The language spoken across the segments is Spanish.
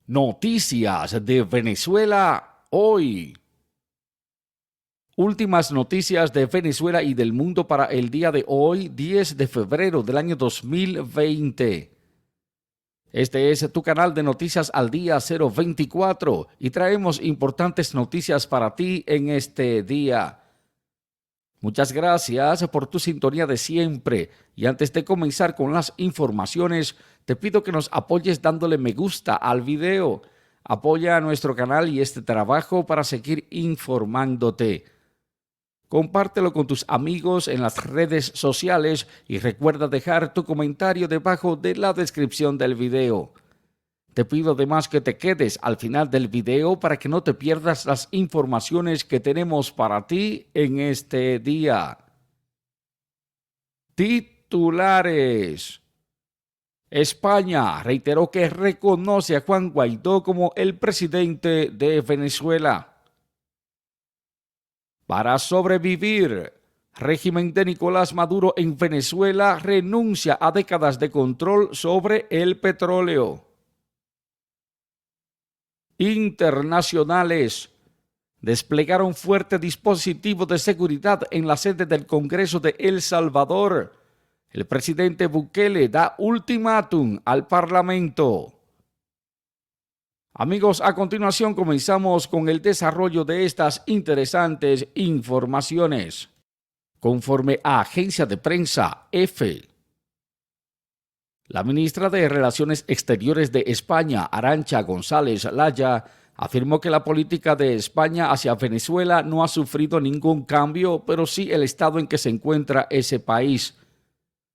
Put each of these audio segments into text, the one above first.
Noticias de Venezuela hoy. Últimas noticias de Venezuela y del mundo para el día de hoy, 10 de febrero del año 2020. Este es tu canal de Noticias al Día 024 y traemos importantes noticias para ti en este día. Muchas gracias por tu sintonía de siempre y antes de comenzar con las informaciones, te pido que nos apoyes dándole me gusta al video. Apoya a nuestro canal y este trabajo para seguir informándote. Compártelo con tus amigos en las redes sociales y recuerda dejar tu comentario debajo de la descripción del video. Te pido además que te quedes al final del video para que no te pierdas las informaciones que tenemos para ti en este día. Titulares. España reiteró que reconoce a Juan Guaidó como el presidente de Venezuela. Para sobrevivir, régimen de Nicolás Maduro en Venezuela renuncia a décadas de control sobre el petróleo. Internacionales. Desplegaron fuerte dispositivo de seguridad en la sede del Congreso de El Salvador. El presidente Bukele da ultimátum al Parlamento. Amigos, a continuación comenzamos con el desarrollo de estas interesantes informaciones. Conforme a agencia de prensa EFE, la ministra de Relaciones Exteriores de España, Arantxa González Laya, afirmó que la política de España hacia Venezuela no ha sufrido ningún cambio, pero sí el estado en que se encuentra ese país.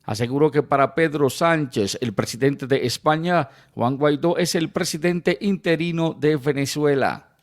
Aseguró que para Pedro Sánchez, el presidente de España, Juan Guaidó es el presidente interino de Venezuela.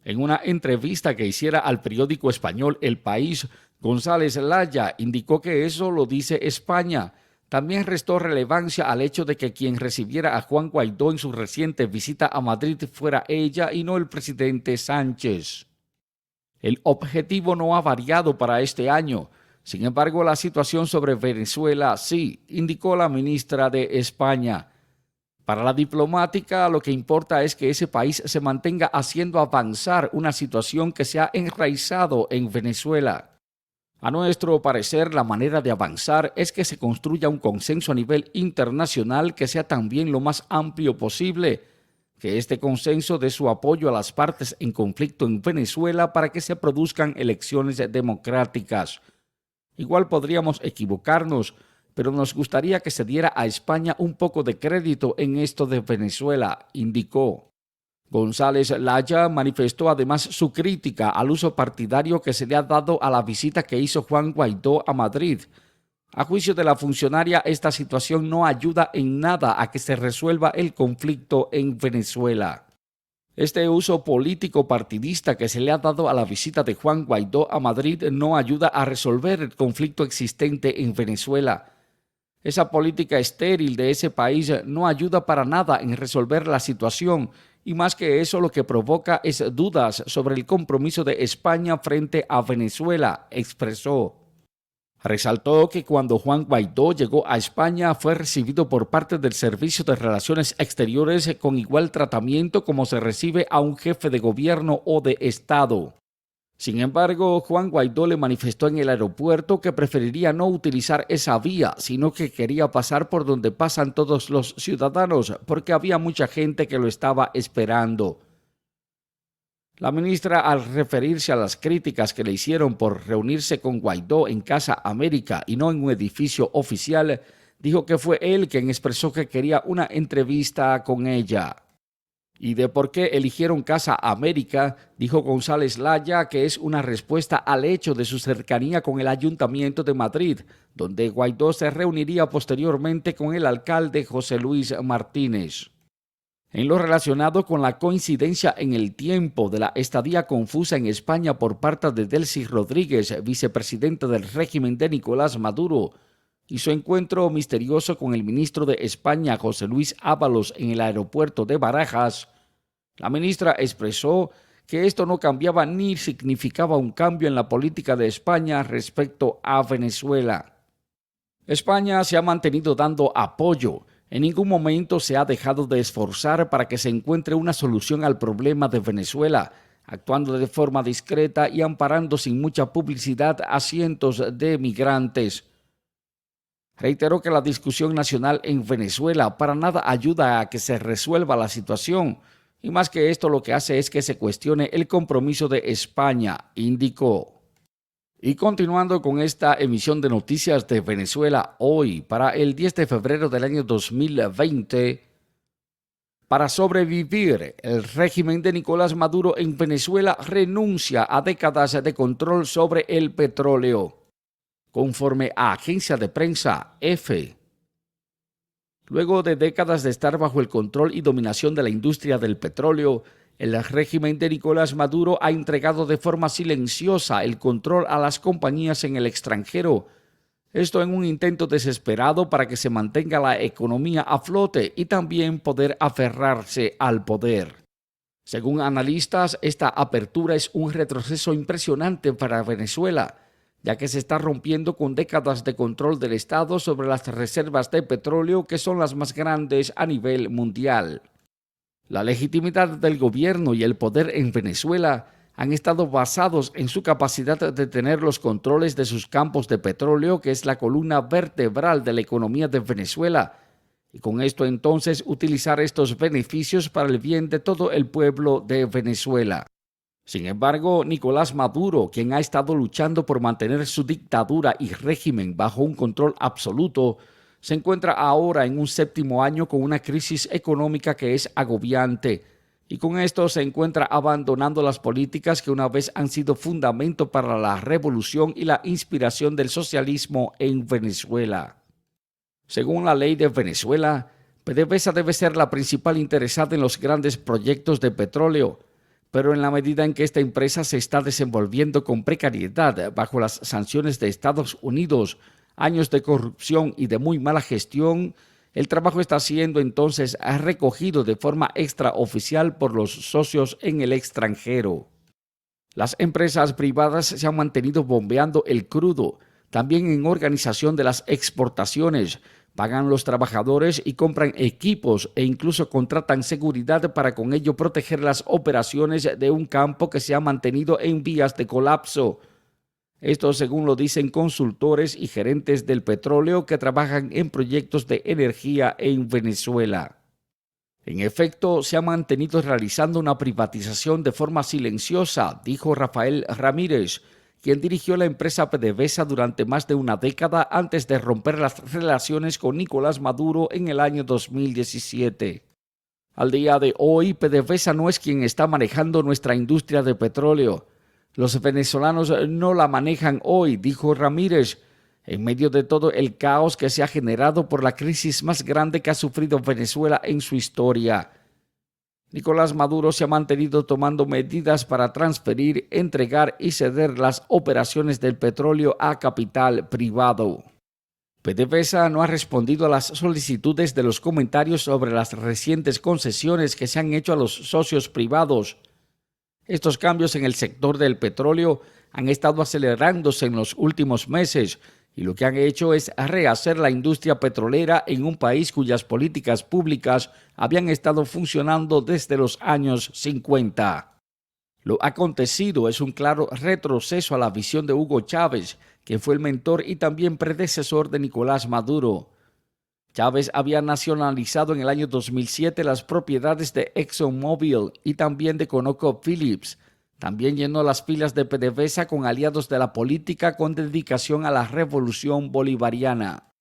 En una entrevista que hiciera al periódico español El País, González Laya indicó que eso lo dice España. También restó relevancia al hecho de que quien recibiera a Juan Guaidó en su reciente visita a Madrid fuera ella y no el presidente Sánchez. El objetivo no ha variado para este año. Sin embargo, la situación sobre Venezuela sí, indicó la ministra de España. Para la diplomática, lo que importa es que ese país se mantenga haciendo avanzar una situación que se ha enraizado en Venezuela. A nuestro parecer, la manera de avanzar es que se construya un consenso a nivel internacional que sea también lo más amplio posible, que este consenso dé su apoyo a las partes en conflicto en Venezuela para que se produzcan elecciones democráticas. Igual podríamos equivocarnos, pero nos gustaría que se diera a España un poco de crédito en esto de Venezuela, indicó. González Laya manifestó además su crítica al uso partidario que se le ha dado a la visita que hizo Juan Guaidó a Madrid. A juicio de la funcionaria, esta situación no ayuda en nada a que se resuelva el conflicto en Venezuela. Este uso político partidista que se le ha dado a la visita de Juan Guaidó a Madrid no ayuda a resolver el conflicto existente en Venezuela. Esa política estéril de ese país no ayuda para nada en resolver la situación y más que eso lo que provoca es dudas sobre el compromiso de España frente a Venezuela, expresó. Resaltó que cuando Juan Guaidó llegó a España fue recibido por parte del Servicio de Relaciones Exteriores con igual tratamiento como se recibe a un jefe de gobierno o de Estado. Sin embargo, Juan Guaidó le manifestó en el aeropuerto que preferiría no utilizar esa vía, sino que quería pasar por donde pasan todos los ciudadanos, porque había mucha gente que lo estaba esperando. La ministra, al referirse a las críticas que le hicieron por reunirse con Guaidó en Casa América y no en un edificio oficial, dijo que fue él quien expresó que quería una entrevista con ella. Y de por qué eligieron Casa América, dijo González Laya que es una respuesta al hecho de su cercanía con el Ayuntamiento de Madrid, donde Guaidó se reuniría posteriormente con el alcalde José Luis Martínez. En lo relacionado con la coincidencia en el tiempo de la estadía confusa en España por parte de Delcy Rodríguez, vicepresidenta del régimen de Nicolás Maduro, y su encuentro misterioso con el ministro de España, José Luis Ábalos, en el aeropuerto de Barajas, la ministra expresó que esto no cambiaba ni significaba un cambio en la política de España respecto a Venezuela. España se ha mantenido dando apoyo En ningún momento se ha dejado de esforzar para que se encuentre una solución al problema de Venezuela, actuando de forma discreta y amparando sin mucha publicidad a cientos de migrantes. Reiteró que la discusión nacional en Venezuela para nada ayuda a que se resuelva la situación, y más que esto lo que hace es que se cuestione el compromiso de España, indicó. Y continuando con esta emisión de noticias de Venezuela hoy, para el 10 de febrero del año 2020, para sobrevivir, el régimen de Nicolás Maduro en Venezuela renuncia a décadas de control sobre el petróleo, conforme a agencia de prensa EFE. Luego de décadas de estar bajo el control y dominación de la industria del petróleo, el régimen de Nicolás Maduro ha entregado de forma silenciosa el control a las compañías en el extranjero. Esto en un intento desesperado para que se mantenga la economía a flote y también poder aferrarse al poder. Según analistas, esta apertura es un retroceso impresionante para Venezuela, ya que se está rompiendo con décadas de control del Estado sobre las reservas de petróleo que son las más grandes a nivel mundial. La legitimidad del gobierno y el poder en Venezuela han estado basados en su capacidad de tener los controles de sus campos de petróleo, que es la columna vertebral de la economía de Venezuela, y con esto entonces utilizar estos beneficios para el bien de todo el pueblo de Venezuela. Sin embargo, Nicolás Maduro, quien ha estado luchando por mantener su dictadura y régimen bajo un control absoluto, se encuentra ahora en un 7º año con una crisis económica que es agobiante, y con esto se encuentra abandonando las políticas que una vez han sido fundamento para la revolución y la inspiración del socialismo en Venezuela. Según la ley de Venezuela, PDVSA debe ser la principal interesada en los grandes proyectos de petróleo, pero en la medida en que esta empresa se está desenvolviendo con precariedad bajo las sanciones de Estados Unidos, años de corrupción y de muy mala gestión, el trabajo está siendo entonces recogido de forma extraoficial por los socios en el extranjero. Las empresas privadas se han mantenido bombeando el crudo, también en organización de las exportaciones, pagan los trabajadores y compran equipos e incluso contratan seguridad para con ello proteger las operaciones de un campo que se ha mantenido en vías de colapso. Esto según lo dicen consultores y gerentes del petróleo que trabajan en proyectos de energía en Venezuela. En efecto, se ha mantenido realizando una privatización de forma silenciosa, dijo Rafael Ramírez, quien dirigió la empresa PDVSA durante más de una década antes de romper las relaciones con Nicolás Maduro en el año 2017. Al día de hoy, PDVSA no es quien está manejando nuestra industria de petróleo. Los venezolanos no la manejan hoy, dijo Ramírez, en medio de todo el caos que se ha generado por la crisis más grande que ha sufrido Venezuela en su historia. Nicolás Maduro se ha mantenido tomando medidas para transferir, entregar y ceder las operaciones del petróleo a capital privado. PDVSA no ha respondido a las solicitudes de los comentarios sobre las recientes concesiones que se han hecho a los socios privados. Estos cambios en el sector del petróleo han estado acelerándose en los últimos meses y lo que han hecho es rehacer la industria petrolera en un país cuyas políticas públicas habían estado funcionando desde los años 50. Lo acontecido es un claro retroceso a la visión de Hugo Chávez, quien fue el mentor y también predecesor de Nicolás Maduro. Chávez había nacionalizado en el año 2007 las propiedades de ExxonMobil y también de ConocoPhillips. También llenó las filas de PDVSA con aliados de la política con dedicación a la revolución bolivariana.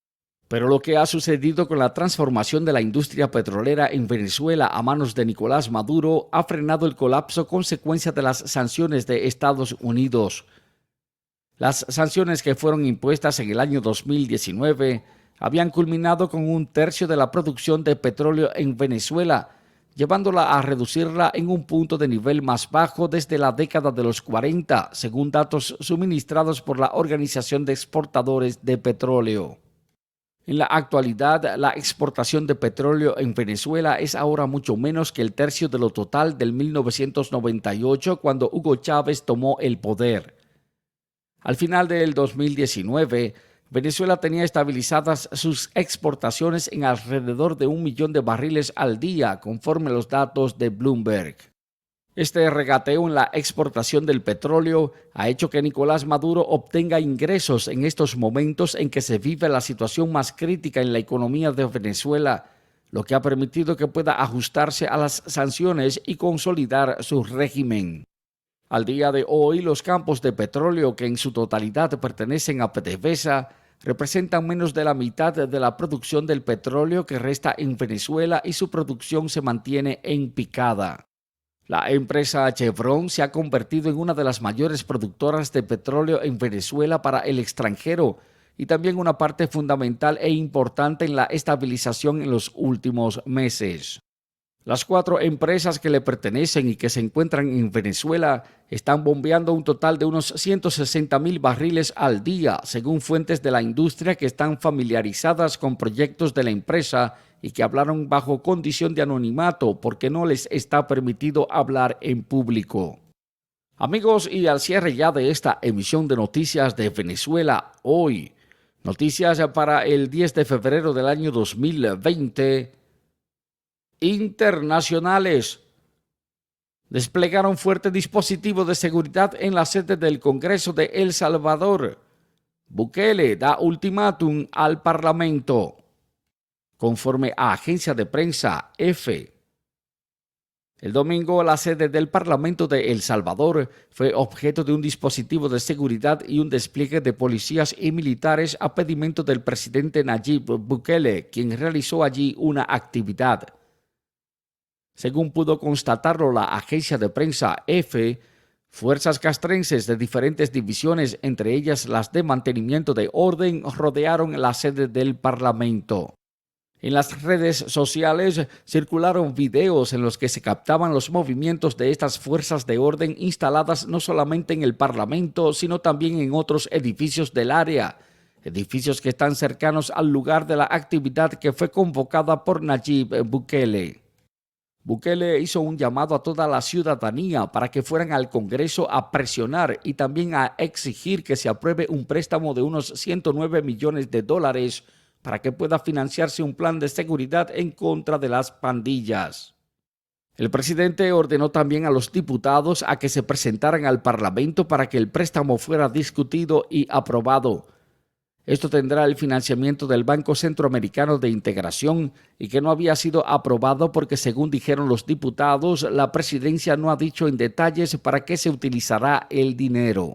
Pero lo que ha sucedido con la transformación de la industria petrolera en Venezuela a manos de Nicolás Maduro ha frenado el colapso consecuencia de las sanciones de Estados Unidos. Las sanciones que fueron impuestas en el año 2019 habían culminado con 1/3 de la producción de petróleo en Venezuela, llevándola a reducirla en un punto de nivel más bajo desde la década de los 40, según datos suministrados por la Organización de Exportadores de Petróleo. En la actualidad, la exportación de petróleo en Venezuela es ahora mucho menos que el tercio de lo total del 1998, cuando Hugo Chávez tomó el poder. Al final del 2019, Venezuela tenía estabilizadas sus exportaciones en alrededor de 1 millón de barriles al día, conforme los datos de Bloomberg. Este regateo en la exportación del petróleo ha hecho que Nicolás Maduro obtenga ingresos en estos momentos en que se vive la situación más crítica en la economía de Venezuela, lo que ha permitido que pueda ajustarse a las sanciones y consolidar su régimen. Al día de hoy, los campos de petróleo que en su totalidad pertenecen a PDVSA representan menos de la mitad de la producción del petróleo que resta en Venezuela y su producción se mantiene en picada. La empresa Chevron se ha convertido en una de las mayores productoras de petróleo en Venezuela para el extranjero y también una parte fundamental e importante en la estabilización en los últimos meses. Las 4 empresas que le pertenecen y que se encuentran en Venezuela están bombeando un total de unos 160,000 barriles al día, según fuentes de la industria que están familiarizadas con proyectos de la empresa y que hablaron bajo condición de anonimato porque no les está permitido hablar en público. Amigos, y al cierre ya de esta emisión de Noticias de Venezuela hoy, noticias para el 10 de febrero del año 2020, internacionales. Desplegaron fuerte dispositivo de seguridad en la sede del Congreso de El Salvador. Bukele da ultimátum al Parlamento. Conforme a agencia de prensa EFE, el domingo la sede del Parlamento de El Salvador fue objeto de un dispositivo de seguridad y un despliegue de policías y militares a pedimento del presidente Nayib Bukele, quien realizó allí una actividad. Según pudo constatarlo la agencia de prensa EFE, fuerzas castrenses de diferentes divisiones, entre ellas las de mantenimiento de orden, rodearon la sede del Parlamento. En las redes sociales circularon videos en los que se captaban los movimientos de estas fuerzas de orden instaladas no solamente en el Parlamento, sino también en otros edificios del área, edificios que están cercanos al lugar de la actividad que fue convocada por Nayib Bukele. Bukele hizo un llamado a toda la ciudadanía para que fueran al Congreso a presionar y también a exigir que se apruebe un préstamo de unos 109 millones de dólares para que pueda financiarse un plan de seguridad en contra de las pandillas. El presidente ordenó también a los diputados a que se presentaran al Parlamento para que el préstamo fuera discutido y aprobado. Esto tendrá el financiamiento del Banco Centroamericano de Integración y que no había sido aprobado porque, según dijeron los diputados, la presidencia no ha dicho en detalles para qué se utilizará el dinero.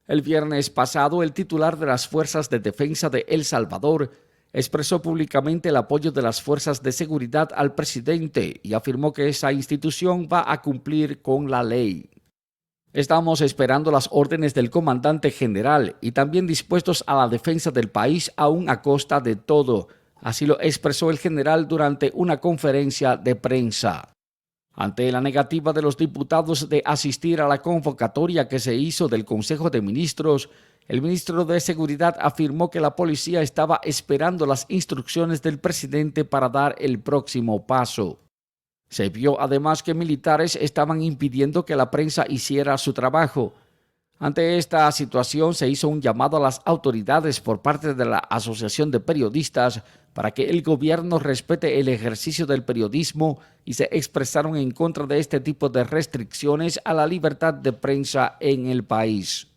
El viernes pasado, el titular de las Fuerzas de Defensa de El Salvador expresó públicamente el apoyo de las fuerzas de seguridad al presidente y afirmó que esa institución va a cumplir con la ley. Estamos esperando las órdenes del comandante general y también dispuestos a la defensa del país aún a costa de todo, así lo expresó el general durante una conferencia de prensa. Ante la negativa de los diputados de asistir a la convocatoria que se hizo del Consejo de Ministros, el ministro de Seguridad afirmó que la policía estaba esperando las instrucciones del presidente para dar el próximo paso. Se vio además que militares estaban impidiendo que la prensa hiciera su trabajo. Ante esta situación se hizo un llamado a las autoridades por parte de la Asociación de Periodistas para que el gobierno respete el ejercicio del periodismo y se expresaron en contra de este tipo de restricciones a la libertad de prensa en el país.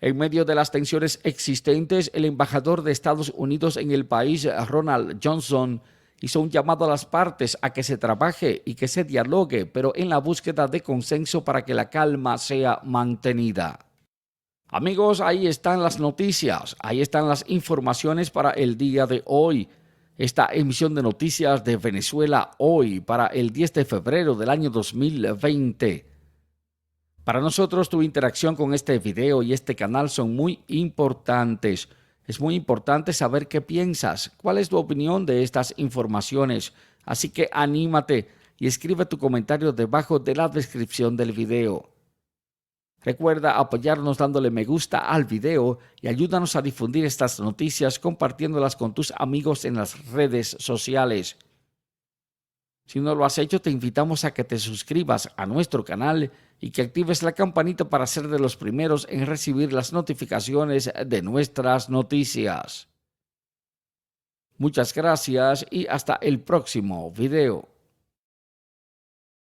En medio de las tensiones existentes, el embajador de Estados Unidos en el país, Ronald Johnson, hizo un llamado a las partes a que se trabaje y que se dialogue, pero en la búsqueda de consenso para que la calma sea mantenida. Amigos, ahí están las noticias, ahí están las informaciones para el día de hoy. Esta emisión de Noticias de Venezuela hoy para el 10 de febrero del año 2020. Para nosotros tu interacción con este video y este canal son muy importantes. Es muy importante saber qué piensas, cuál es tu opinión de estas informaciones. Así que anímate y escribe tu comentario debajo de la descripción del video. Recuerda apoyarnos dándole me gusta al video y ayúdanos a difundir estas noticias compartiéndolas con tus amigos en las redes sociales. Si no lo has hecho, te invitamos a que te suscribas a nuestro canal y que actives la campanita para ser de los primeros en recibir las notificaciones de nuestras noticias. Muchas gracias y hasta el próximo video.